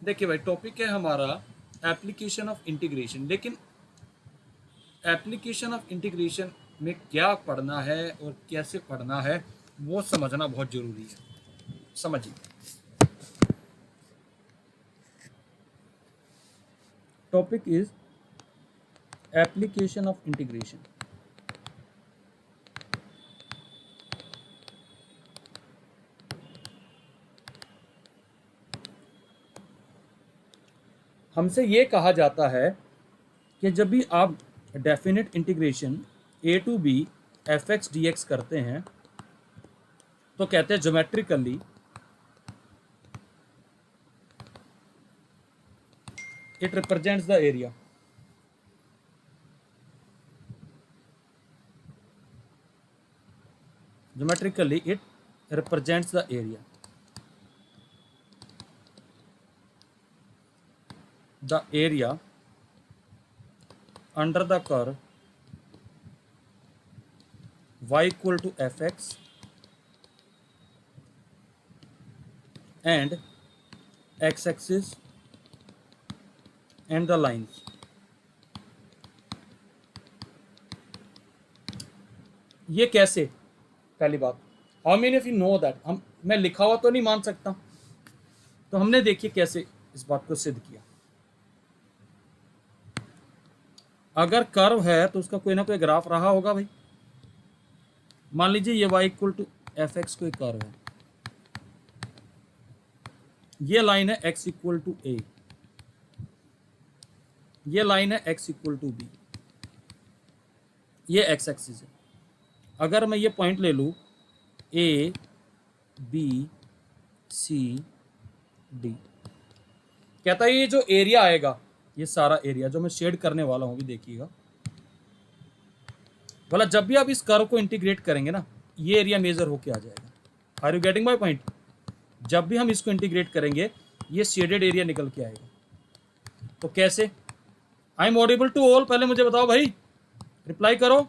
देखिए भाई, टॉपिक है हमारा एप्लीकेशन ऑफ इंटीग्रेशन। लेकिन एप्लीकेशन ऑफ इंटीग्रेशन में क्या पढ़ना है और कैसे पढ़ना है वो समझना बहुत जरूरी है। समझिए, topic is application of integration. हमसे ये कहा जाता है कि जब भी आप definite integration a to b f x d x करते हैं तो कहते हैं geometrically it represents the area. Geometrically it represents the area. The area under the curve y equal to fx and x-axis and the lines. ये कैसे? पहली बात, how many of you know that? मैं लिखा हुआ तो नहीं मान सकता, तो हमने देखिए कैसे इस बात को सिद्ध किया। अगर कर्व है तो उसका कोई ना कोई ग्राफ रहा होगा भाई। मान लीजिए ये y equal to f x कोई कर्व है, ये लाइन है x इक्वल टू ए, ये लाइन है x इक्वल टू बी, ये x एक्सिस है। अगर मैं ये पॉइंट ले लूँ ए बी सी डी, कहता है ये जो एरिया आएगा, ये सारा एरिया जो मैं शेड करने वाला हूँ, भी देखिएगा बोला जब भी आप इस कर्व को इंटीग्रेट करेंगे ना, ये एरिया मेजर होके आ जाएगा। Are you getting my point? जब भी हम इसको इंटीग्रेट करेंगे ये शेडेड एरिया निकल के आएगा। तो कैसे? I am audible to all? पहले मुझे बताओ भाई, रिप्लाई करो,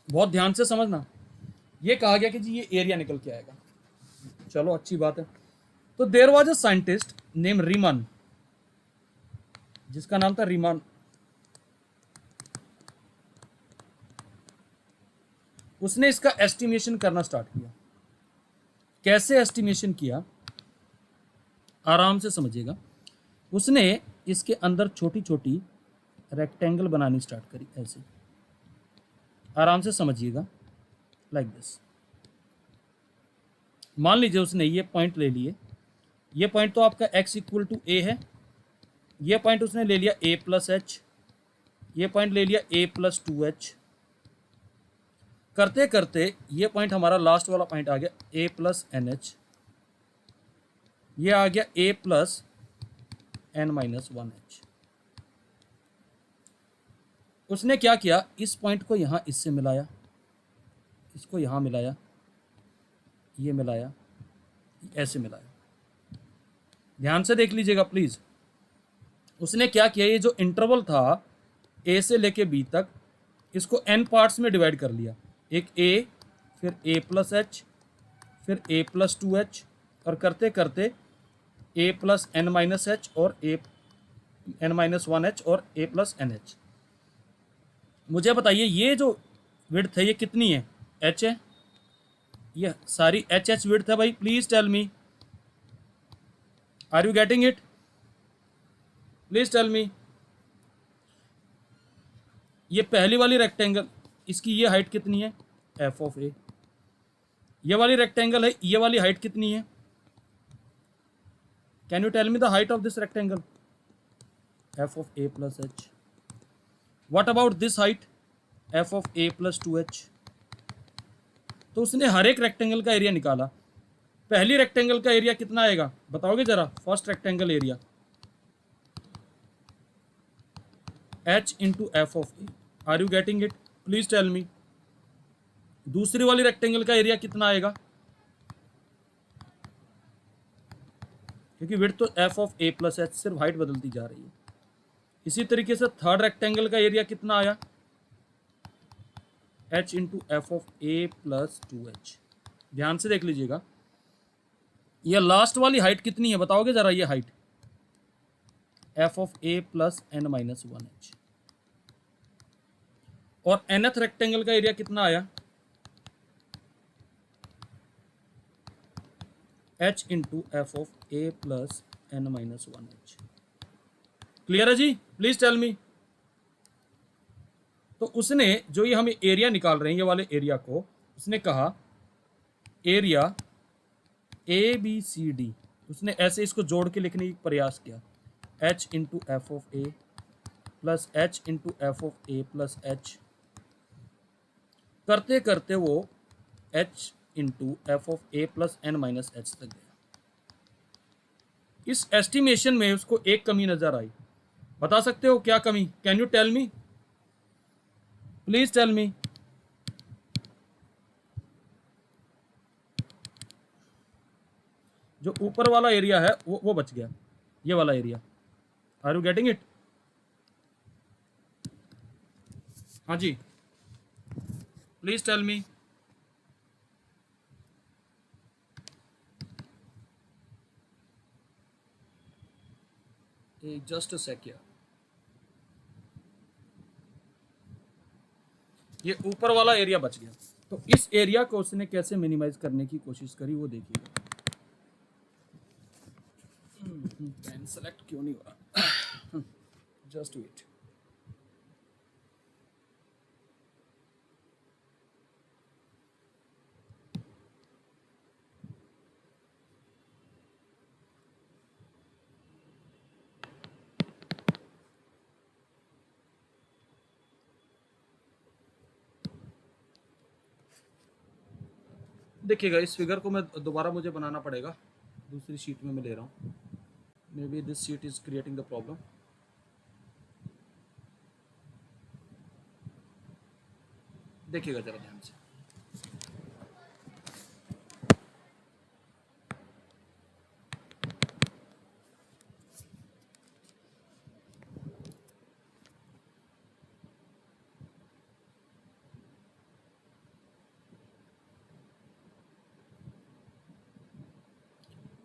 बहुत ध्यान से समझना। ये कहा गया कि जी ये एरिया निकल के आएगा। चलो अच्छी बात है। तो there was a scientist name Riemann, जिसका नाम था रीमन। उसने इसका एस्टिमेशन करना स्टार्ट किया। कैसे एस्टिमेशन किया, आराम से समझिएगा। उसने इसके अंदर छोटी छोटी रेक्टेंगल बनानी स्टार्ट करी, ऐसे आराम से समझिएगा, लाइक दिस। मान लीजिए उसने ये पॉइंट ले लिए, ये पॉइंट तो आपका x इक्वल टू ए है, ये पॉइंट उसने ले लिया a प्लस एच, ये पॉइंट ले लिया a प्लस टू एच। करते करते ये पॉइंट हमारा लास्ट वाला पॉइंट आ गया a प्लस एन एच, ये आ गया a plus n minus one h. उसने क्या किया, इस पॉइंट को यहाँ इससे मिलाया, इसको यहाँ मिलाया, ये मिलाया, ऐसे मिलाया। ध्यान से देख लीजिएगा प्लीज। उसने क्या किया, ये जो इंटरवल था ए से लेके बी तक, इसको एन पार्ट्स में डिवाइड कर लिया। एक ए, फिर ए प्लस एच, फिर ए प्लस टू एच, और करते करते ए प्लस एन माइनस एच और A N minus one H और ए प्लस एन एच। मुझे बताइए ये जो विड्थ है ये कितनी है? एच है, ये सारी एच एच विड्थ है भाई। Please tell me, are you getting it? Please tell me. ये पहली वाली रेक्टेंगल, इसकी ये हाइट कितनी है? F of a. ये वाली रेक्टेंगल है, ये वाली हाइट कितनी है? Can you tell me the height of this rectangle? F of a plus h. What about this height? F of a plus two h. तो उसने हर एक रेक्टेंगल का एरिया निकाला। पहली रेक्टेंगल का एरिया कितना आएगा बताओगे जरा? First rectangle area h into f of a. Are you getting it? Please tell me. दूसरी वाली रेक्टेंगल का एरिया कितना आएगा? क्योंकि विड्थ तो F of a plus H, सिर्फ हाइट बदलती जा रही है। इसी तरीके से थर्ड रेक्टेंगल का एरिया कितना आया? h into f of a plus two H. ध्यान से देख लीजिएगा। ये लास्ट वाली हाइट कितनी है बताओगे जरा, ये height f of a plus n minus 1h, और nth रेक्टेंगल का एरिया कितना आया, h into f of a plus n minus 1h। Clear है जी? प्लीज टेल मी। तो उसने जो ये हम एरिया निकाल रहे हैं, ये वाले एरिया को उसने कहा area A B C D, उसने ऐसे इसको जोड़ के लिखने की प्रयास किया, h into f of a plus h into f of a plus h, करते करते वो h into f of a plus n minus h तक गया। इस एस्टिमेशन में उसको एक कमी नजर आई, बता सकते हो क्या कमी? Can you tell me, please tell me. जो ऊपर वाला एरिया है वो बच गया, ये वाला area. Are you getting it? हाँ जी, please tell me. Just a sec, ये ऊपर वाला एरिया बच गया। तो इस एरिया को उसने कैसे मिनिमाइज करने की कोशिश करी वो देखिएगा। पेन सेलेक्ट क्यों नहीं हो रहा? Just wait. देखिएगा, इस फिगर को मैं दोबारा मुझे बनाना पड़ेगा, दूसरी शीट में मैं ले रहा हूँ। Maybe this sheet is creating the problem. देखिएगा जरा ध्यान से।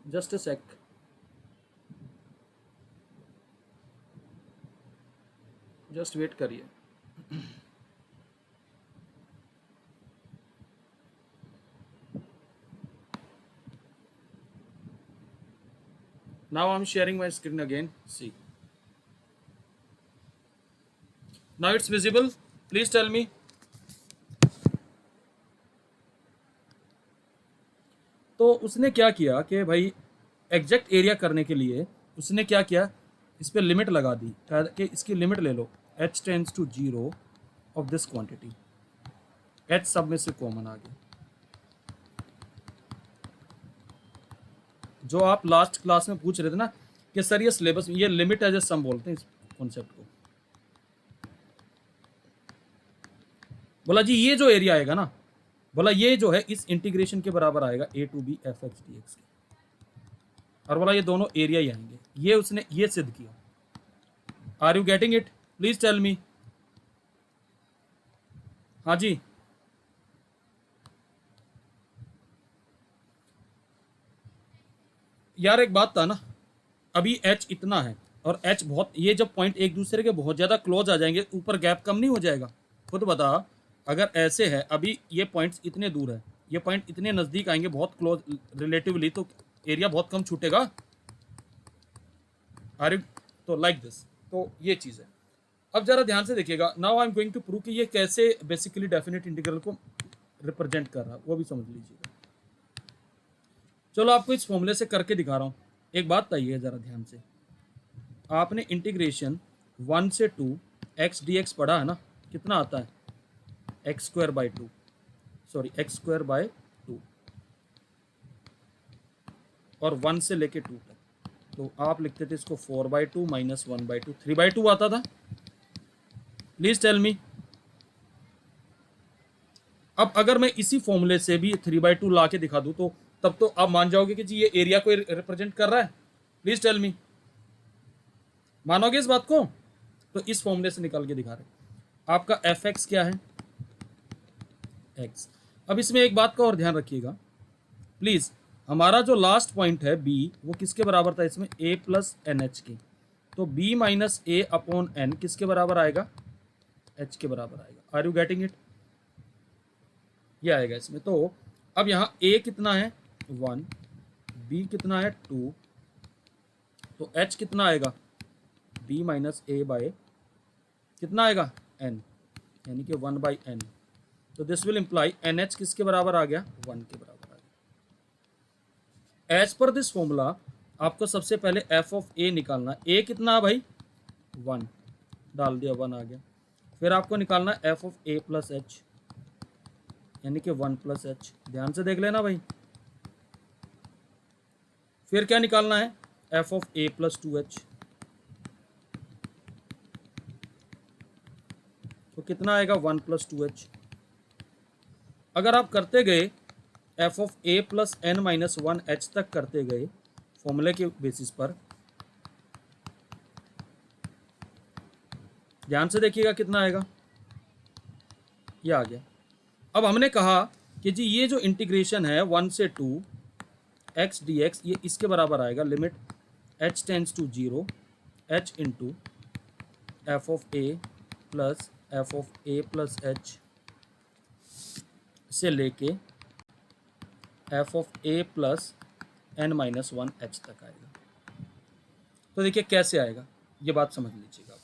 Just a sec. Just wait करिए। Now I'm sharing my screen again. See. Now it's visible. Please tell me. तो उसने क्या किया कि भाई एग्जैक्ट एरिया करने के लिए उसने क्या किया, इस पर लिमिट लगा दी कि इसकी लिमिट ले लो, h tends to 0 of this quantity, h सब में से कॉमन आ गया। जो आप लास्ट क्लास में पूछ रहे थे ना कि सर ये सिलेबस में, ये लिमिट एज ए सम बोलते हैं इस कॉन्सेप्ट को। बोला जी ये जो एरिया आएगा ना, बोला ये जो है इस इंटीग्रेशन के बराबर आएगा a to b f x d x के, और बोला ये दोनों एरिया ही आएंगे। ये उसने ये सिद्ध किया। Are you getting it? Please tell me. हाँ जी, यार एक बात था ना, अभी h इतना है और h बहुत, ये जब पॉइंट एक दूसरे के बहुत ज़्यादा क्लोज आ जाएंगे ऊपर गैप कम नहीं हो जाएगा? खुद बता, अगर ऐसे है अभी ये पॉइंट्स इतने दूर है, ये पॉइंट इतने नज़दीक आएंगे बहुत क्लोज रिलेटिवली, तो एरिया बहुत कम छूटेगा। अरे तो लाइक दिस, तो ये चीज़ है। अब जरा ध्यान से देखिएगा। Now I am going to prove कि ये कैसे बेसिकली डेफिनेट इंटीग्रल को रिप्रेजेंट कर रहा है, वो भी समझ लीजिएगा। चलो आपको इस फॉर्मूले से करके दिखा रहा हूँ। एक बात बताइए जरा ध्यान से, आपने इंटीग्रेशन 1 से 2 एक्स डी एक्स पढ़ा है ना, कितना आता है? X square by 2, sorry x square by 2, और 1 से लेके 2 तक, तो आप लिखते थे इसको 4/2 माइनस 1/2, 3/2 आता था। Please tell me. अब अगर मैं इसी फॉर्मूले से भी 3/2 ला के दिखा दूं तो तब तो आप मान जाओगे कि जी ये एरिया को रिप्रेजेंट कर रहा है। प्लीज टेल मी, मानोगे इस बात को? तो इस फॉर्मूले से निकाल के दिखा रहे आपका एफ एक्स क्या है, एक्स। अब इसमें एक बात का और ध्यान रखिएगा प्लीज, हमारा जो लास्ट पॉइंट है बी, वो किसके बराबर था इसमें, a प्लस एन एच के। तो b minus a upon n किसके बराबर आएगा, h के बराबर आएगा। Are you getting it? ये आएगा इसमें। तो अब यहाँ a कितना है 1, b कितना है 2, तो h कितना आएगा b माइनस ए बाय कितना आएगा n, यानी कि 1 बाई n। तो this will imply n h किसके बराबर आ गया, 1 के बराबर आ गया। एज पर दिस फॉर्मूला आपको सबसे पहले एफ ऑफ ए निकालना। ए कितना भाई 1, डाल दिया 1 आ गया। फिर आपको निकालना F of a plus H, यानी कि 1 प्लस एच। ध्यान से देख लेना भाई। फिर क्या निकालना है, f of a plus 2h, तो कितना आएगा 1 प्लस 2h। अगर आप करते गए f of a plus n minus 1h तक करते गए फॉर्मूले के बेसिस पर, ध्यान से देखिएगा कितना आएगा, ये आ गया। अब हमने कहा कि जी ये जो इंटीग्रेशन है 1 से 2 x dx, ये इसके बराबर आएगा limit h tends to 0 h into f of a plus f of a plus h से लेके f of a plus n minus 1h तक आएगा। तो देखिए कैसे आएगा, ये बात समझ लीजिएगा।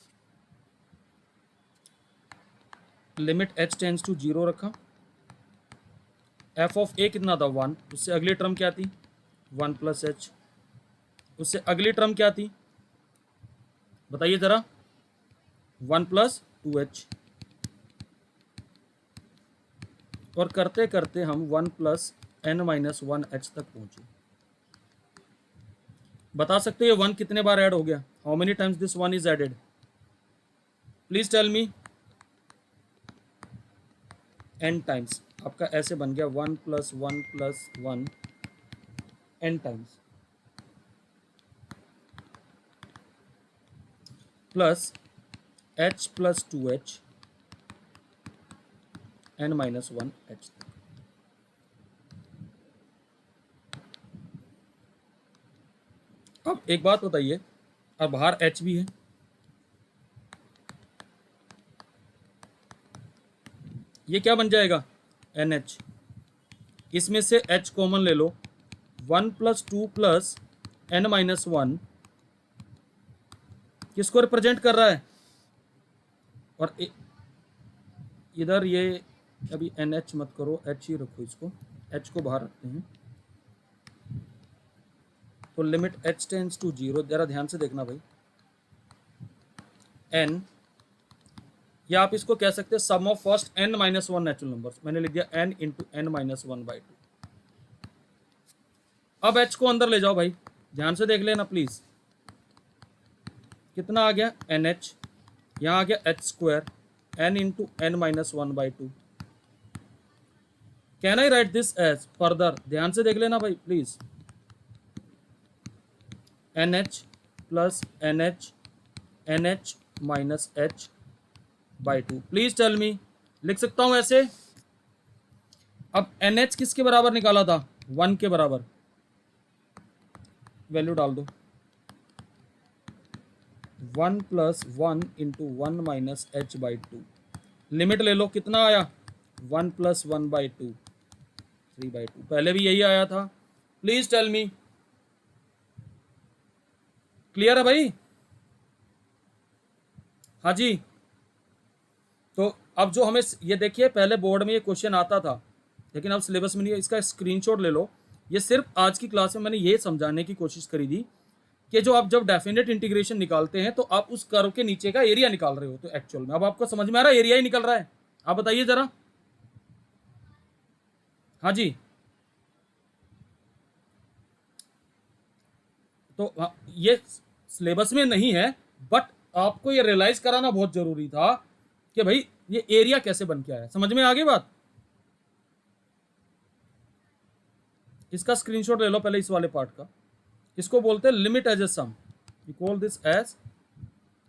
लिमिट h टेंड्स टू 0 रखा, एफ ऑफ ए कितना था 1, उससे अगली टर्म क्या थी 1 प्लस एच, उससे अगली टर्म क्या थी बताइए जरा, 1 प्लस 2h, और करते करते हम 1 प्लस एन माइनस 1h तक पहुंचे। बता सकते हैं 1 कितने बार ऐड हो गया, how many times this 1 is added, please tell me. n times. आपका ऐसे बन गया 1 plus 1 plus 1 n times, plus h plus 2h n minus 1h तक। अब एक बात बताइए, अब बाहर h भी है, ये क्या बन जाएगा NH, इसमें से h कॉमन ले लो, 1 प्लस 2 प्लस n माइनस 1 किसको रिप्रेजेंट कर रहा है, और इधर ये अभी NH मत करो, h ही रखो, इसको h को बाहर रखते हैं। तो लिमिट h टेंड्स टू 0, जरा ध्यान से देखना भाई, n, या आप इसको कह सकते हैं sum of first n minus 1 natural numbers, मैंने लिख दिया n इंटू n माइनस 1/2। अब h को अंदर ले जाओ भाई, ध्यान से देख लेना प्लीज, कितना आ गया NH, यहाँ आ गया h square n into n minus 1/2। Can I write this as further, ध्यान से देख लेना भाई please, NH plus NH minus h/2, please tell me, लिख सकता हूं ऐसे। अब NH किसके बराबर निकाला था 1 के बराबर, वैल्यू डाल दो, 1 plus 1 into 1 minus h/2, limit ले लो, कितना आया 1 प्लस 1/2 3/2, पहले भी यही आया था, प्लीज टेल मी, क्लियर है भाई? हाँ जी। तो अब जो हमें ये देखिए, पहले बोर्ड में ये क्वेश्चन आता था लेकिन अब सिलेबस में नहीं है, इसका स्क्रीनशॉट ले लो। ये सिर्फ आज की क्लास में मैंने ये समझाने की कोशिश करी थी कि जो आप जब डेफिनेट इंटीग्रेशन निकालते हैं तो आप उस कर्व के नीचे का एरिया निकाल रहे हो, तो एक्चुअल में अब आपको समझ में आ रहा है एरिया ही निकल रहा है, आप बताइए जरा। हाँ जी। तो ये सिलेबस में नहीं है, बट आपको ये रियलाइज कराना बहुत जरूरी था कि भाई ये एरिया कैसे बन के आया, समझ में आ गई बात। इसका स्क्रीनशॉट ले लो पहले, इस वाले पार्ट का, इसको बोलते हैं limit as a sum, we call this as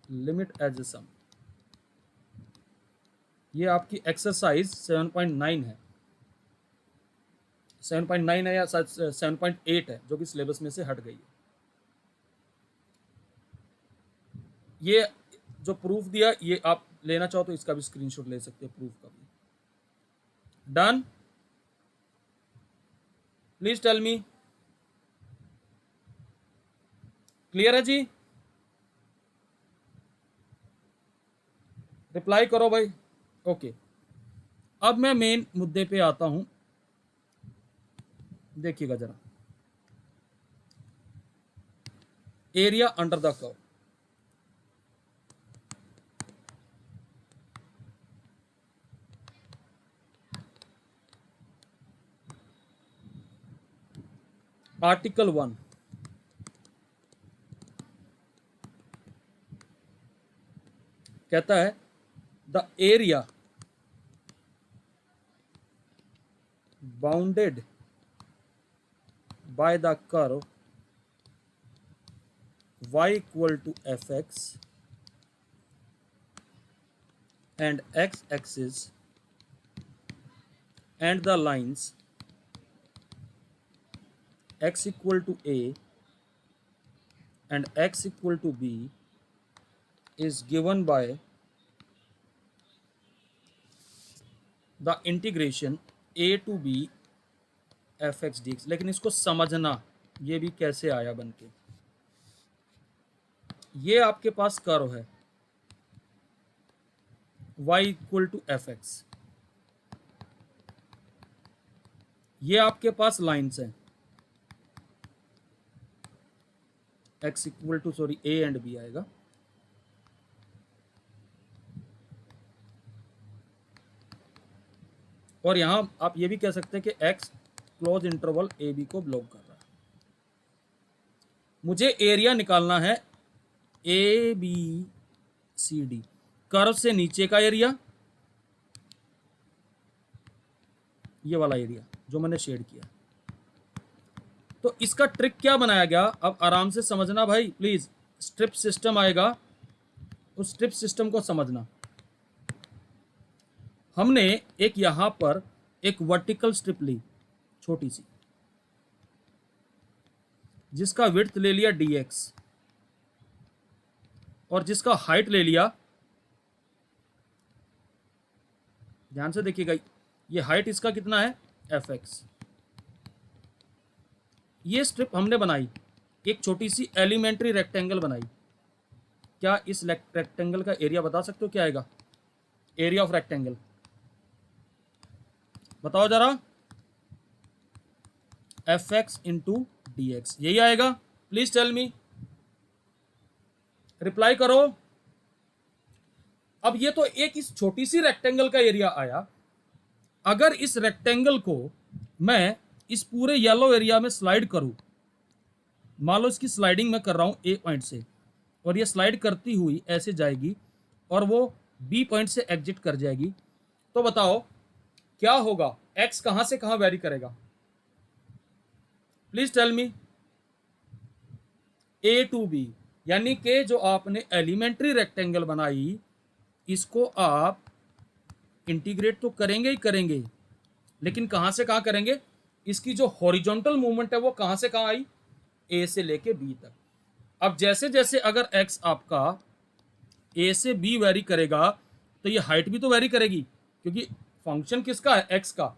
limit as a sum. ये आपकी एक्सरसाइज 7.9 है, 7.9 है या 7.8 है, जो कि सिलेबस में से हट गई है। ये जो प्रूफ दिया, ये आप लेना चाहो तो इसका भी स्क्रीनशॉट ले सकते हो, प्रूफ का भी। Done, please tell me, clear है जी? रिप्लाई करो भाई। ओके, अब मैं मेन मुद्दे पे आता हूं, देखिएगा जरा। Area under the curve, article 1 कहता है the area bounded by the curve y equal to fx and x axis and the lines x equal to a and x equal to b is given by the integration a to b fx dx। लेकिन इसको समझना, ये भी कैसे आया बनके। ये आपके पास कर्व है y equal to f x, ये आपके पास लाइन्स हैं x equal to, sorry, a and b आएगा, और यहां आप ये भी कह सकते हैं कि x close interval A B को ब्लॉक कर रहा है। मुझे एरिया निकालना है A B C D, curve से नीचे का एरिया, ये वाला एरिया जो मैंने शेड किया। तो इसका ट्रिक क्या बनाया गया, अब आराम से समझना भाई प्लीज। स्ट्रिप सिस्टम आएगा, उस स्ट्रिप सिस्टम को समझना। हमने एक यहां पर एक वर्टिकल स्ट्रिप ली छोटी सी, जिसका विड्थ ले लिया dx और जिसका हाइट ले लिया, ध्यान से देखिएगा, ये हाइट इसका कितना है fx। ये स्ट्रिप हमने बनाई, एक छोटी सी एलिमेंट्री रेक्टेंगल बनाई। क्या इस रेक्टेंगल का एरिया बता सकते हो क्या आएगा? एरिया ऑफ रेक्टेंगल बताओ जरा। F x into D x, यही आएगा? प्लीज टेल मी, रिप्लाई करो। अब ये तो एक इस छोटी सी रेक्टेंगल का एरिया आया। अगर इस रेक्टेंगल को मैं इस पूरे येलो एरिया में स्लाइड करूं, मान लो इसकी स्लाइडिंग मैं कर रहा हूं ए पॉइंट से, और ये स्लाइड करती हुई ऐसे जाएगी और वो बी पॉइंट से एग्जिट कर जाएगी, तो बताओ क्या होगा? एक्स कहां से कहां वेरी करेगा? Please tell me. A to B, यानी कि जो आपने एलिमेंट्री रेक्टेंगल बनाई, इसको आप इंटीग्रेट तो करेंगे ही करेंगे, लेकिन कहां से कहां करेंगे? इसकी जो हॉरिजॉन्टल मूवमेंट है वो कहां से कहां आई? ए से लेके बी तक। अब जैसे जैसे अगर एक्स आपका ए से बी वेरी करेगा, तो ये हाइट भी तो वेरी करेगी, क्योंकि फंक्शन किसका है? एक्स का।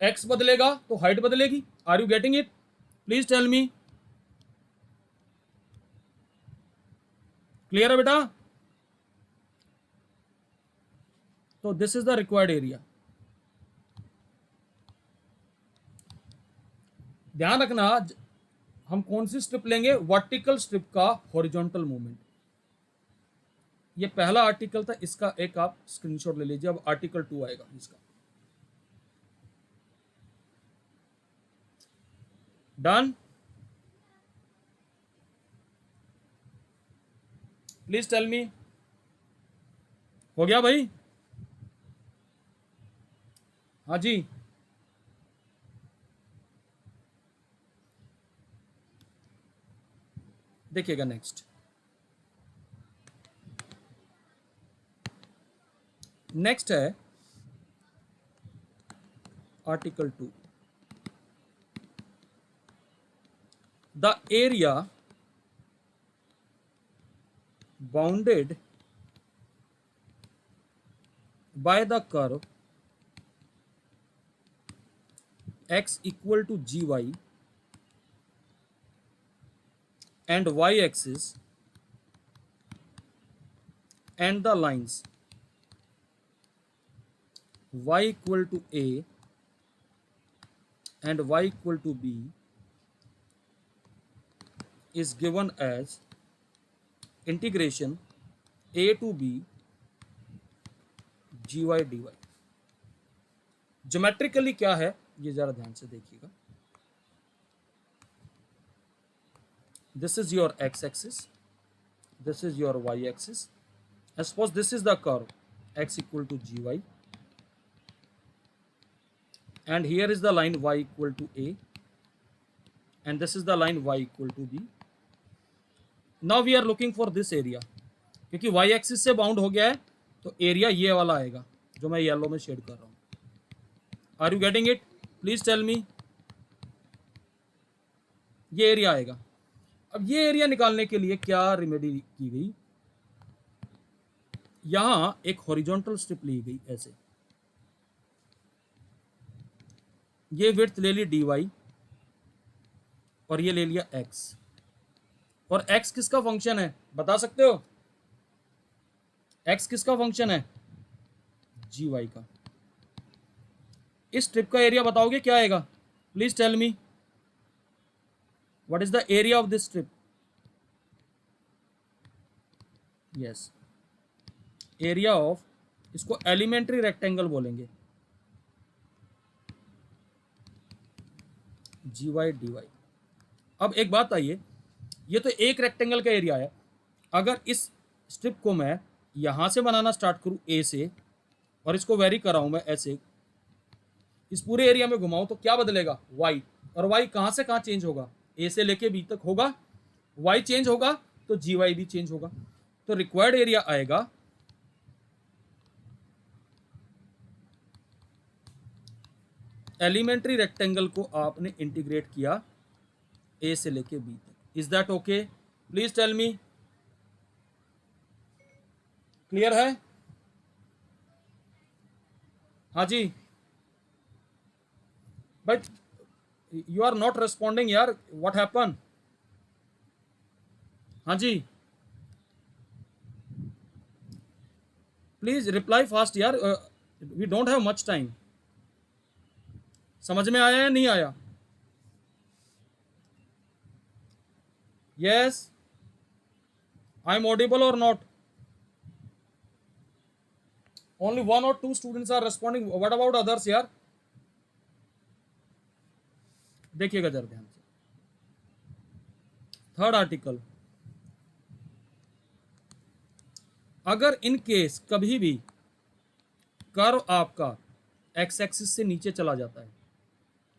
एक्स बदलेगा तो हाइट बदलेगी। Are you getting it? Please tell me. Clear है बेटा? तो this is the required area. ध्यान रखना, हम कौन सी स्ट्रिप लेंगे? वर्टिकल स्ट्रिप का हॉरिजॉन्टल मूवमेंट। ये पहला आर्टिकल था, इसका एक आप स्क्रीनशॉट ले लीजिए। अब आर्टिकल 2 आएगा इसका। Done, please tell me. हो गया भाई? हाँ जी, देखिएगा नेक्स्ट। नेक्स्ट है article 2। The area bounded by the curve x equal to gy and y axis and the lines y equal to a and y equal to b is given as integration a to b gy dy. Geometrically क्या है ये जरा ध्यान से देखिएगा. This is your x axis, this is your y axis. And suppose this is the curve x equal to gy and here is the line y equal to a and this is the line y equal to b. Now we are looking for this area. क्योंकि y axis से bound हो गया है तो area ये वाला आएगा जो मैं येलो में शेड कर रहा हूं. Are you getting it? Please tell me. ये एरिया आएगा. अब ये एरिया निकालने के लिए क्या रेमेडी की गई, यहां एक हॉरिजॉन्टल स्ट्रिप ली गई ऐसे. ये विड्थ ले ली dy और ये ले लिया x. और x किसका फंक्शन है बता सकते हो? x किसका फंक्शन है? gy का. इस स्ट्रिप का एरिया बताओगे क्या आएगा? Please tell me what is the area of this strip. Yes, area of, इसको एलिमेंट्री रेक्टेंगल बोलेंगे, gy dy. अब एक बात आइए, ये तो एक रेक्टेंगल का एरिया है. अगर इस स्ट्रिप को मैं यहां से बनाना स्टार्ट करूं a से और इसको वेरी कराऊं मैं ऐसे, इस पूरे एरिया में घुमाऊं तो क्या बदलेगा? y. और y कहां से कहां चेंज होगा? a से लेके b तक होगा. y चेंज होगा तो gy भी चेंज होगा. तो रिक्वायर्ड एरिया आएगा एलिमेंट्री रेक्टेंगल को आपने इंटीग्रेट किया a से लेके b तक. Is that okay? Please tell me. Clear है? हाँ जी. But you are not responding यार, व्हाट हैपन? हाँ जी, प्लीज रिप्लाई फास्ट यार, we don't have much time. समझ में आया या नहीं आया? Yes, I am audible or not? Only 1 or 2 students are responding. What about others यार? देखिएगा जरा ध्यान से. थर्ड आर्टिकल, अगर इन केस कभी भी कर्व आपका एक्स एक्सिस से नीचे चला जाता है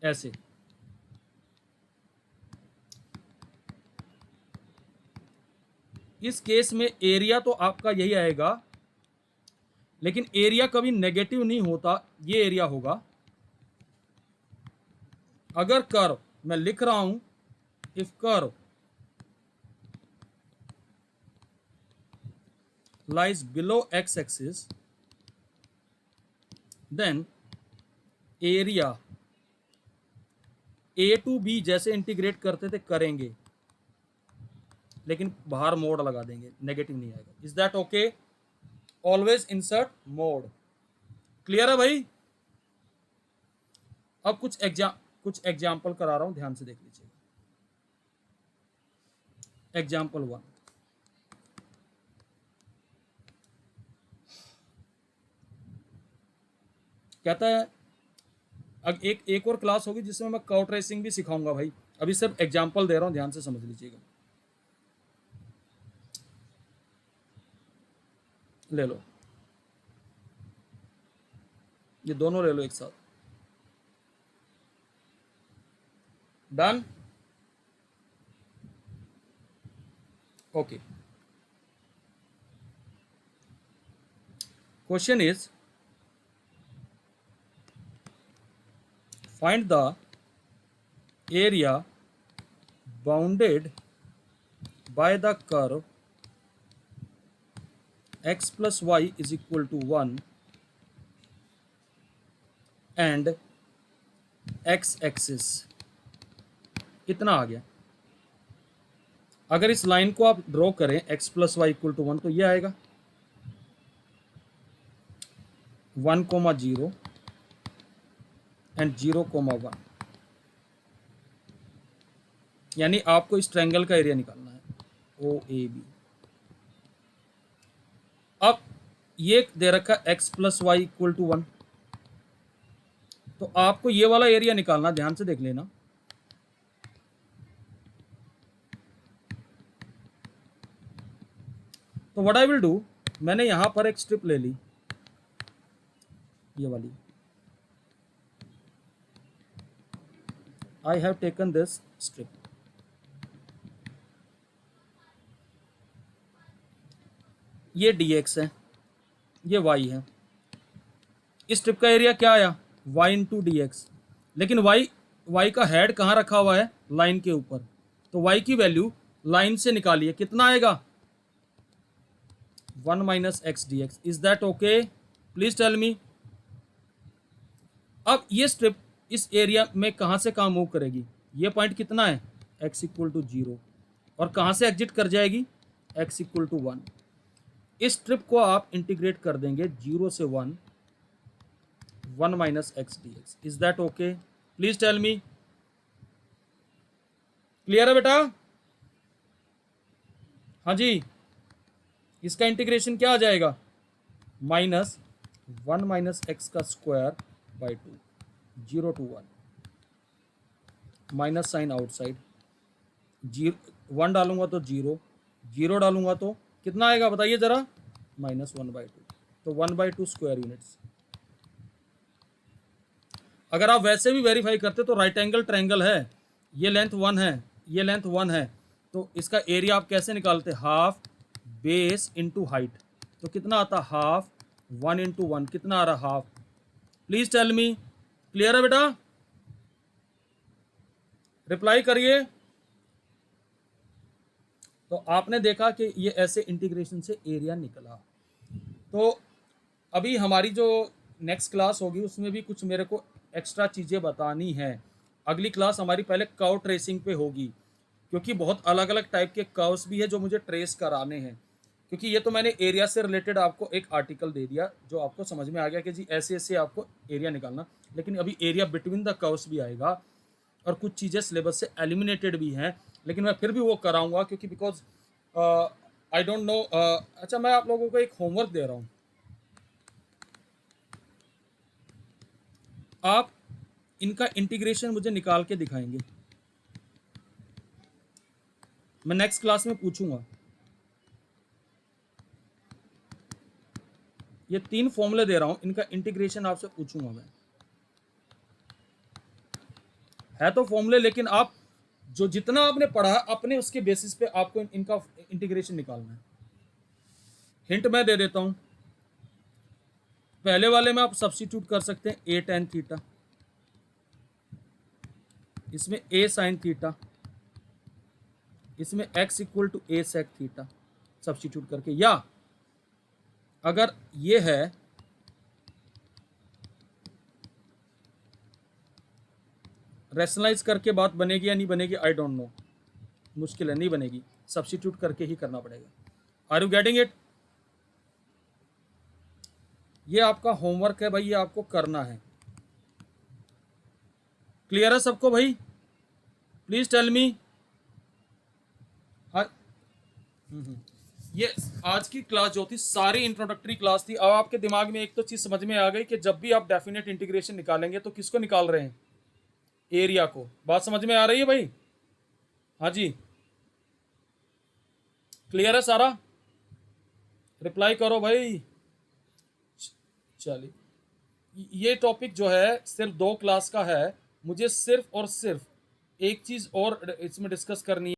ऐसे, इस केस में एरिया तो आपका यही आएगा, लेकिन एरिया कभी नेगेटिव नहीं होता. ये एरिया होगा अगर कर्व, मैं लिख रहा हूं, if curve lies below x axis then area a to b जैसे इंटीग्रेट करते थे करेंगे, लेकिन बाहर मोड लगा देंगे, नेगेटिव नहीं आएगा. Is that okay? Always insert mode. Clear है भाई? अब कुछ एग्जाम्पल करा रहा हूं, ध्यान से देख लीजिएगा. एग्जाम्पल 1, कहता है, अब एक और क्लास होगी जिसमें मैं कर्व ट्रेसिंग भी सिखाऊंगा भाई. अभी सिर्फ एग्जाम्पल दे रहा हूं, ध्यान से समझ लीजिएगा. ले लो, ये दोनों ले लो एक साथ. Done? Okay. Question is find the area bounded by the curve x plus y is equal to 1 and x axis, इतना आ गया। अगर इस लाइन को आप ड्रॉ करें x plus y equal to 1 तो ये आएगा 1,0 एंड 0,1, यानी आपको इस ट्रायंगल का एरिया निकालना है OAB। अब ये दे रखा x plus y equal to 1, तो आपको ये वाला एरिया निकालना, ध्यान से देख लेना। तो व्हाट आई विल डू, मैंने यहां पर एक स्ट्रिप ले ली, ये वाली। I have taken this strip, ये dx है, ये y है। इस स्ट्रिप का एरिया क्या आया y इंटू डी एक्स, लेकिन y का हेड कहाँ रखा हुआ है, लाइन के ऊपर। तो y की वैल्यू लाइन से निकालिए, कितना आएगा 1 minus x d x. Is that okay, please tell me. अब ये स्ट्रिप इस एरिया में कहाँ से कहाँ मूव करेगी, ये पॉइंट कितना है x इक्वल टू 0, और कहाँ से एग्जिट कर जाएगी x इक्वल टू 1। इस स्ट्रिप को आप इंटीग्रेट कर देंगे 0 से 1 minus x d x. Is that okay, please tell me. Clear है बेटा? हाँ जी, इसका इंटीग्रेशन क्या आ जाएगा, माइनस 1 माइनस एक्स का square by 2, 0 to 1, minus sign outside, 1 डालूंगा तो 0, 0 डालूंगा तो कितना आएगा बताइए जरा, माइनस 1/2, तो 1/2 स्क्वायर यूनिट्स। अगर आप वैसे भी वेरीफाई करते तो राइट एंगल ट्रायंगल है, ये लेंथ 1 है, ये लेंथ 1 है, तो इसका एरिया आप कैसे निकालते, हाफ बेस इंटू हाइट। तो कितना आता, हाफ 1 इंटू 1, कितना आ रहा, half. Please tell me, clear है बेटा? रिप्लाई करिए। तो आपने देखा कि ये ऐसे इंटीग्रेशन से एरिया निकला। तो अभी हमारी जो नेक्स्ट क्लास होगी उसमें भी कुछ मेरे को एक्स्ट्रा चीज़ें बतानी है। अगली क्लास हमारी पहले कर्व ट्रेसिंग पे होगी, क्योंकि बहुत अलग अलग टाइप के कर्व्स भी है जो मुझे ट्रेस कराने हैं। क्योंकि ये तो मैंने एरिया से रिलेटेड आपको एक आर्टिकल दे दिया जो आपको समझ में आ गया कि जी ऐसे ऐसे आपको एरिया निकालना, लेकिन अभी एरिया बिटवीन द कर्व्स भी आएगा और कुछ चीज़ें सिलेबस से एलिमिनेटेड भी हैं, लेकिन मैं फिर भी वो कराऊंगा क्योंकि बिकॉज आई डोंट नो। अच्छा, मैं आप लोगों को एक होमवर्क दे रहा हूँ, आप इनका इंटीग्रेशन मुझे निकाल के दिखाएंगे, मैं नेक्स्ट क्लास में पूछूंगा। ये 3 फॉर्मूले दे रहा हूं, इनका इंटीग्रेशन आपसे पूछूंगा मैं। है तो फॉर्मूले, लेकिन आप जो जितना आपने पढ़ा अपने उसके बेसिस पे आपको इनका इंटीग्रेशन निकालना है। हिंट मैं दे देता हूं, पहले वाले में आप सब्स्टिट्यूट कर सकते हैं a tan थीटा, इसमें a sin थीटा, इसमें x equal to a sec theta substitute करके, या अगर ये है रैशनलाइज करके बात बनेगी या नहीं बनेगी, आई डोंट नो, मुश्किल है, नहीं बनेगी, सब्स्टिट्यूट करके ही करना पड़ेगा। Are you getting it? ये आपका होमवर्क है भाई, ये आपको करना है। क्लियर है सबको भाई? Please tell me. हाँ, ये आज की क्लास जो थी सारी इंट्रोडक्टरी क्लास थी। अब आपके दिमाग में एक तो चीज समझ में आ गई कि जब भी आप डेफिनेट इंटीग्रेशन निकालेंगे तो किसको निकाल रहे हैं, एरिया को। बात समझ में आ रही है भाई? हाँ जी, क्लियर है सारा? रिप्लाई करो भाई। चलिए, ये टॉपिक जो है सिर्फ 2 क्लास का है, मुझे सिर्फ और सिर्फ एक चीज और इसमें डिस्कस करनी है।